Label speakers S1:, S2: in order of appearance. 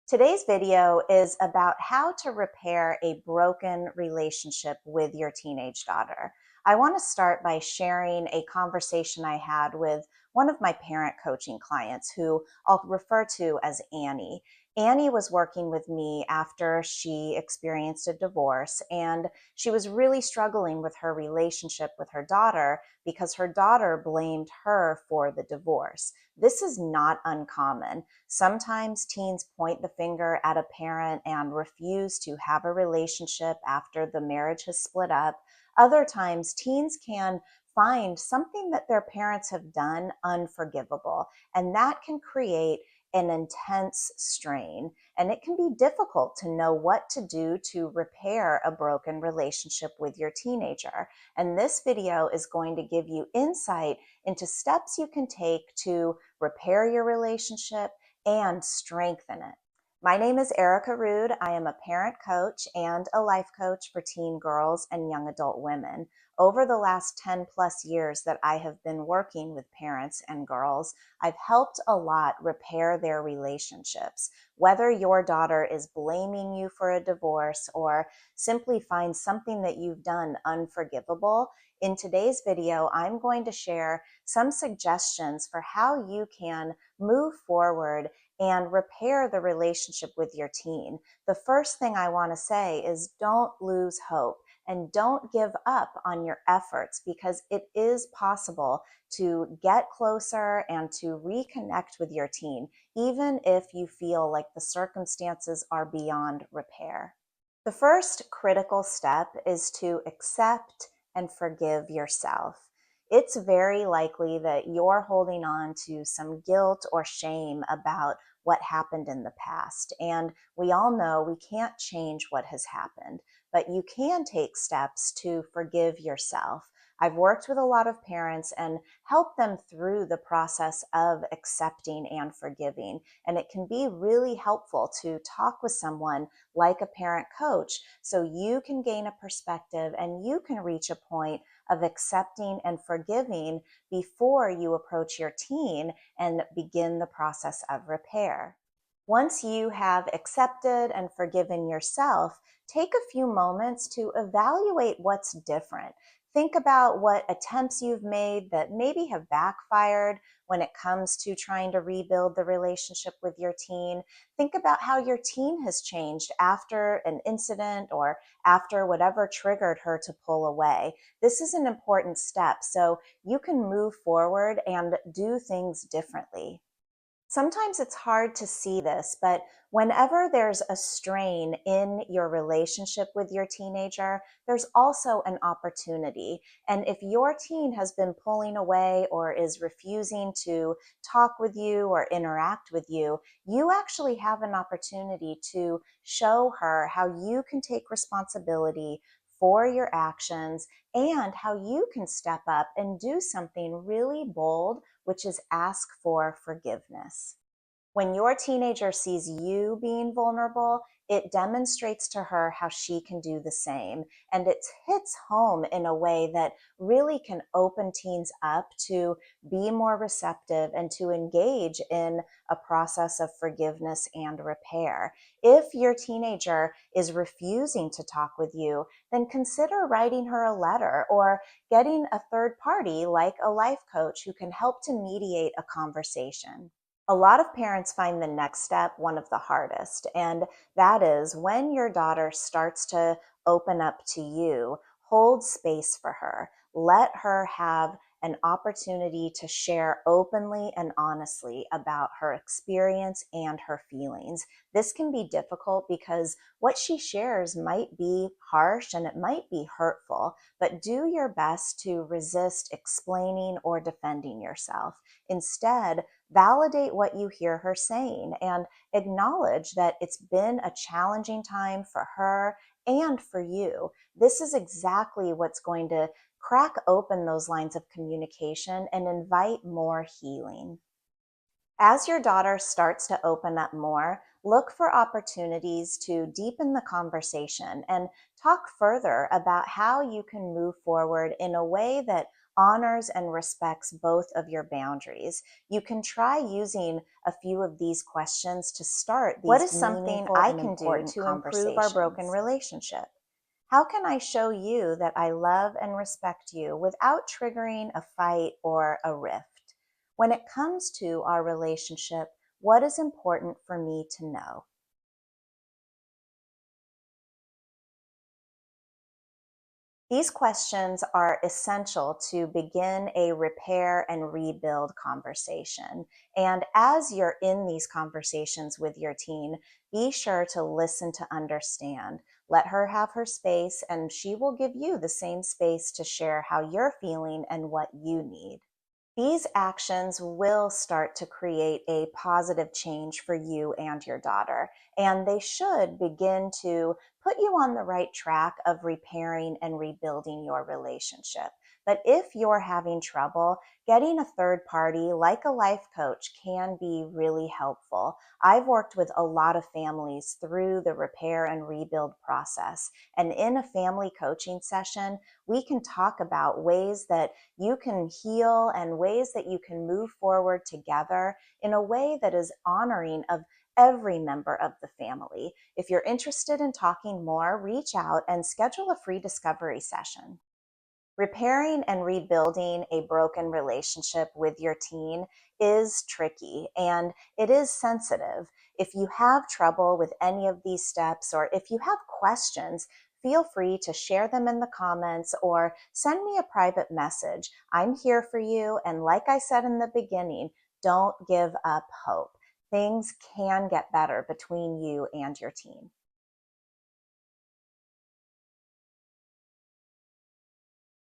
S1: Today's video is about how to repair a broken relationship with your teenage daughter. I want to start by sharing a conversation I had with one of my parent coaching clients who I'll refer to as Annie. Annie was working with me after she experienced a divorce, and she was really struggling with her relationship with her daughter because her daughter blamed her for the divorce. This is not uncommon. Sometimes teens point the finger at a parent and refuse to have a relationship after the marriage has split up. Other times, teens can find something that their parents have done unforgivable, and that can create an intense strain. And it can be difficult to know what to do to repair a broken relationship with your teenager. And this video is going to give you insight into steps you can take to repair your relationship and strengthen it. My name is Erica Rude. I am a parent coach and a life coach for teen girls and young adult women. Over the last 10 plus years that I have been working with parents and girls, I've helped a lot repair their relationships. Whether your daughter is blaming you for a divorce or simply finds something that you've done unforgivable, in today's video, I'm going to share some suggestions for how you can move forward and repair the relationship with your teen. The first thing I want to say is don't lose hope and don't give up on your efforts, because it is possible to get closer and to reconnect with your teen, even if you feel like the circumstances are beyond repair. The first critical step is to accept and forgive yourself. It's very likely that you're holding on to some guilt or shame about what happened in the past. And we all know we can't change what has happened, but you can take steps to forgive yourself. I've worked with a lot of parents and helped them through the process of accepting and forgiving. And it can be really helpful to talk with someone like a parent coach so you can gain a perspective and you can reach a point of accepting and forgiving before you approach your teen and begin the process of repair. Once you have accepted and forgiven yourself, take a few moments to evaluate what's different. Think about what attempts you've made that maybe have backfired when it comes to trying to rebuild the relationship with your teen. Think about how your teen has changed after an incident or after whatever triggered her to pull away. This is an important step so you can move forward and do things differently. Sometimes it's hard to see this, but whenever there's a strain in your relationship with your teenager, there's also an opportunity. And if your teen has been pulling away or is refusing to talk with you or interact with you, you actually have an opportunity to show her how you can take responsibility for your actions and how you can step up and do something really bold, which is ask for forgiveness. When your teenager sees you being vulnerable, it demonstrates to her how she can do the same. And it hits home in a way that really can open teens up to be more receptive and to engage in a process of forgiveness and repair. If your teenager is refusing to talk with you, then consider writing her a letter or getting a third party like a life coach who can help to mediate a conversation. A lot of parents find the next step one of the hardest, and that is when your daughter starts to open up to you, hold space for her. Let her have an opportunity to share openly and honestly about her experience and her feelings. This can be difficult because what she shares might be harsh and it might be hurtful, but do your best to resist explaining or defending yourself. Instead, validate what you hear her saying and acknowledge that it's been a challenging time for her and for you. This is exactly what's going to crack open those lines of communication and invite more healing. As your daughter starts to open up more, look for opportunities to deepen the conversation and talk further about how you can move forward in a way that honors and respects both of your boundaries. You can try using a few of these questions to start these. What is something I can do to improve our broken relationship? How can I show you that I love and respect you without triggering a fight or a rift? When it comes to our relationship, what is important for me to know? These questions are essential to begin a repair and rebuild conversation. And as you're in these conversations with your teen, be sure to listen to understand. Let her have her space, and she will give you the same space to share how you're feeling and what you need. These actions will start to create a positive change for you and your daughter, and they should begin to put you on the right track of repairing and rebuilding your relationship. But if you're having trouble, getting a third party like a life coach can be really helpful. I've worked with a lot of families through the repair and rebuild process, and in a family coaching session, we can talk about ways that you can heal and ways that you can move forward together in a way that is honoring of every member of the family. If you're interested in talking more, reach out and schedule a free discovery session. Repairing and rebuilding a broken relationship with your teen is tricky and it is sensitive. If you have trouble with any of these steps or if you have questions, feel free to share them in the comments or send me a private message. I'm here for you. And like I said in the beginning, don't give up hope. Things can get better between you and your teen.